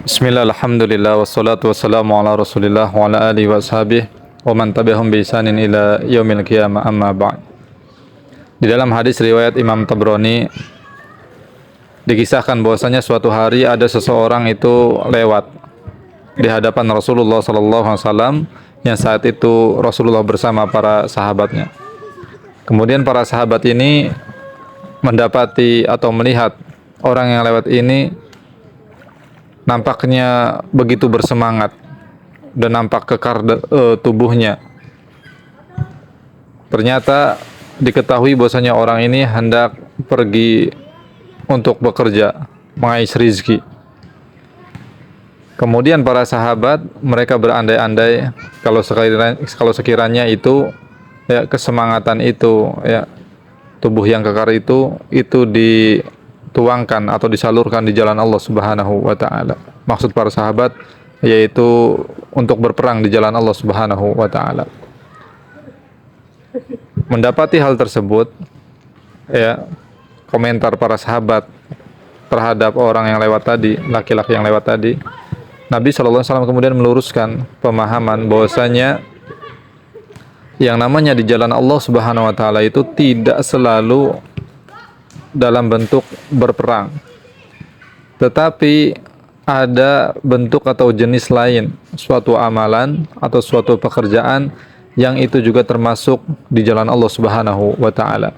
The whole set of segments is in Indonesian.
Bismillah, alhamdulillah, wassalatu wassalamu ala rasulillah wa ala alihi wa ashabihi wa man tabi'ahum bi ihsanin ila yaumil qiyamah, amma ba'd. Di dalam hadis riwayat Imam Tabrani dikisahkan bahwasanya suatu hari ada seseorang itu lewat di hadapan Rasulullah sallallahu alaihi wasallam, yang saat itu Rasulullah bersama para sahabatnya. Kemudian para sahabat ini mendapati atau melihat orang yang lewat ini nampaknya begitu bersemangat dan nampak kekar tubuhnya. Ternyata diketahui bahwasanya orang ini hendak pergi untuk bekerja, mengais rizki. Kemudian para sahabat mereka berandai-andai kalau sekiranya itu ya, kesemangatan itu ya, tubuh yang kekar itu dituangkan atau disalurkan di jalan Allah Subhanahu wa taala. Maksud para sahabat yaitu untuk berperang di jalan Allah Subhanahu wa taala. Mendapati hal tersebut, ya, komentar para sahabat terhadap orang yang lewat tadi, laki-laki yang lewat tadi, Nabi SAW kemudian meluruskan pemahaman bahwasanya yang namanya di jalan Allah Subhanahu wa taala itu tidak selalu dalam bentuk berperang, tetapi ada bentuk atau jenis lain, suatu amalan atau suatu pekerjaan yang itu juga termasuk di jalan Allah Subhanahu wa taala,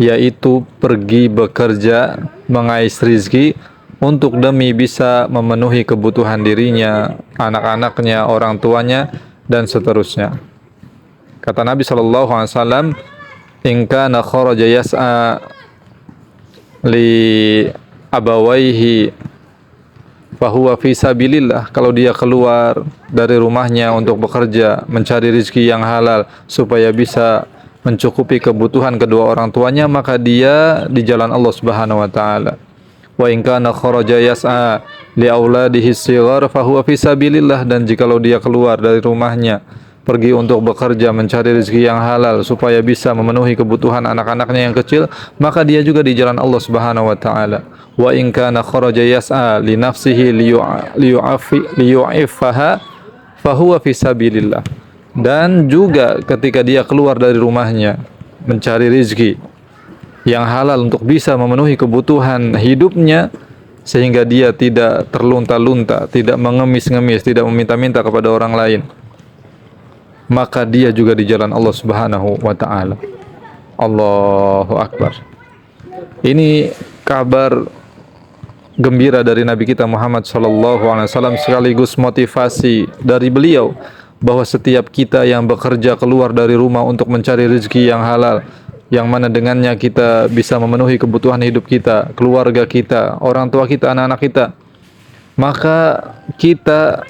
yaitu pergi bekerja, mengais rizki untuk demi bisa memenuhi kebutuhan dirinya, anak-anaknya, orang tuanya, dan seterusnya. Kata Nabi SAW, in kana kharaja yas'a li abawaihi fahuwa fi sabilillah. Kalau dia keluar dari rumahnya untuk bekerja, mencari rezeki yang halal supaya bisa mencukupi kebutuhan kedua orang tuanya, maka dia di jalan Allah Subhanahu wa taala. Wa in kana kharaja yas'a li auladihi shighar fahuwa fi sabilillah. Dan jikalau dia keluar dari rumahnya pergi untuk bekerja, mencari rezeki yang halal supaya bisa memenuhi kebutuhan anak-anaknya yang kecil, maka dia juga di jalan Allah Subhanahu wa taala. Wa in kana kharaja yas'a li nafsihi liyu'affaha fahuwa fi sabilillah. Dan juga ketika dia keluar dari rumahnya mencari rezeki yang halal untuk bisa memenuhi kebutuhan hidupnya, sehingga dia tidak terlunta-lunta, tidak mengemis-ngemis, tidak meminta-minta kepada orang lain, maka dia juga di jalan Allah Subhanahu wa taala. Allahu Akbar. Ini kabar gembira dari Nabi kita Muhammad sallallahu alaihi wasallam, sekaligus motivasi dari beliau bahwa setiap kita yang bekerja keluar dari rumah untuk mencari rezeki yang halal, yang mana dengannya kita bisa memenuhi kebutuhan hidup kita, keluarga kita, orang tua kita, anak-anak kita, maka kita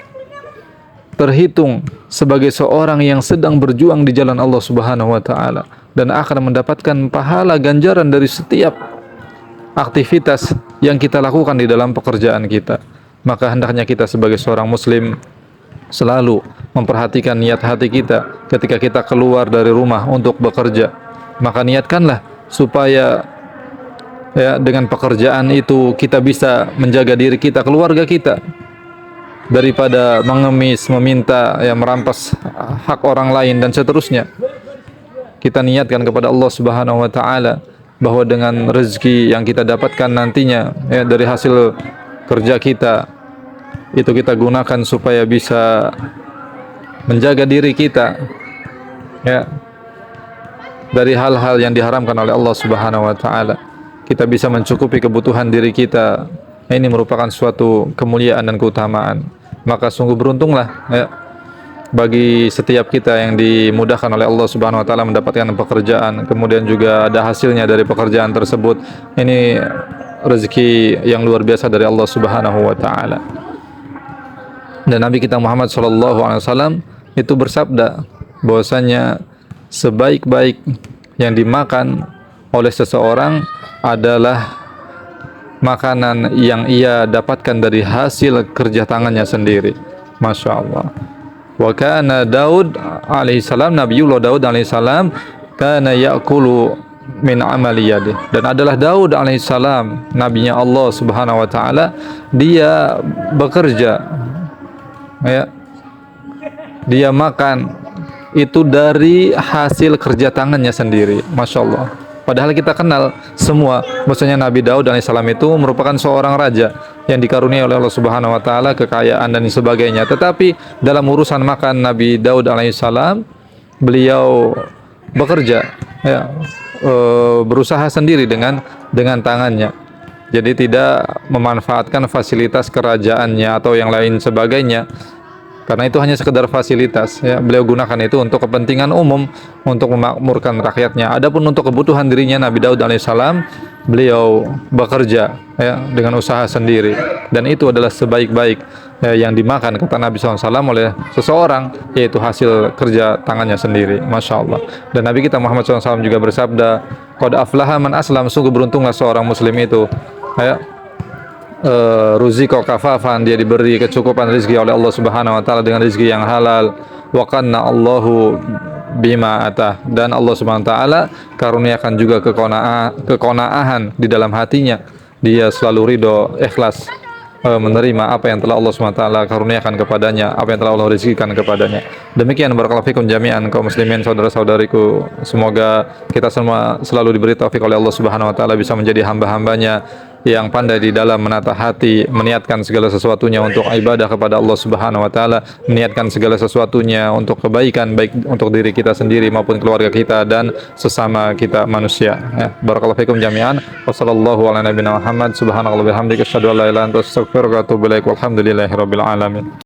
terhitung sebagai seorang yang sedang berjuang di jalan Allah Subhanahu wa taala dan akan mendapatkan pahala ganjaran dari setiap aktivitas yang kita lakukan di dalam pekerjaan kita. Maka hendaknya kita sebagai seorang muslim selalu memperhatikan niat hati kita ketika kita keluar dari rumah untuk bekerja. Maka niatkanlah supaya ya, dengan pekerjaan itu kita bisa menjaga diri kita, keluarga kita, daripada mengemis, meminta, ya, merampas hak orang lain dan seterusnya. Kita niatkan kepada Allah Subhanahu wa taala bahwa dengan rezeki yang kita dapatkan nantinya, ya, dari hasil kerja kita, itu kita gunakan supaya bisa menjaga diri kita, ya, dari hal-hal yang diharamkan oleh Allah Subhanahu wa taala. Kita bisa mencukupi kebutuhan diri kita. Ini merupakan suatu kemuliaan dan keutamaan. Maka sungguh beruntunglah, ya, bagi setiap kita yang dimudahkan oleh Allah Subhanahu wa taala mendapatkan pekerjaan, kemudian juga ada hasilnya dari pekerjaan tersebut. Ini rezeki yang luar biasa dari Allah Subhanahu wa taala. Dan Nabi kita Muhammad sallallahu alaihi wasallam itu bersabda bahwasanya sebaik-baik yang dimakan oleh seseorang adalah makanan yang ia dapatkan dari hasil kerja tangannya sendiri. Masya Allah. Wa kana Daud alaihissalam, Nabiullah Daud alaihissalam, kana ya'kulu min amali yadih. Dan adalah Daud alaihissalam, nabinya Allah Subhanahu wa taala, dia bekerja, ya, dia makan itu dari hasil kerja tangannya sendiri. Masya Allah. Padahal kita kenal semua, maksudnya Nabi Daud alaihissalam itu merupakan seorang raja yang dikaruniai oleh Allah Subhanahu wa taala kekayaan dan sebagainya. Tetapi dalam urusan makan, Nabi Daud alaihissalam beliau bekerja, ya, berusaha sendiri dengan tangannya. Jadi tidak memanfaatkan fasilitas kerajaannya atau yang lain sebagainya, karena itu hanya sekedar fasilitas, ya. Beliau gunakan itu untuk kepentingan umum, untuk memakmurkan rakyatnya. Adapun untuk kebutuhan dirinya, Nabi Daud alaihissalam, beliau bekerja, ya, dengan usaha sendiri, dan itu adalah sebaik-baik, ya, yang dimakan, kata Nabi SAW, oleh seseorang, yaitu hasil kerja tangannya sendiri. Masya Allah. Dan Nabi kita Muhammad SAW juga bersabda, qad aflaha man aslam, sungguh beruntunglah seorang muslim itu, ya, ruziko kafafan, dia diberi kecukupan rezeki oleh Allah Subhanahu wa taala dengan rezeki yang halal, wa qanna Allahu bima atah, dan Allah Subhanahu wa taala karuniakan juga keqanaahan di dalam hatinya, dia selalu ridho, ikhlas menerima apa yang telah Allah Subhanahu wa taala karuniakan kepadanya, apa yang telah Allah rezekikan kepadanya. Demikian barakallahu fikum jami'an kaum muslimin, saudara-saudariku, semoga kita semua selalu diberi taufik oleh Allah Subhanahu wa taala bisa menjadi hamba-hambanya yang pandai di dalam menata hati, meniatkan segala sesuatunya untuk ibadah kepada Allah Subhanahu wa taala, meniatkan segala sesuatunya untuk kebaikan, baik untuk diri kita sendiri maupun keluarga kita dan sesama kita manusia, ya. Barakallahu fikum jami'an. Wassallallahu ala nabiyina Muhammad, subhanallahi wa bihamdihi, asyhadu an la ilaha illa anta, astaghfiruka wa atubu ilaik. Walhamdulillahirabbil alamin.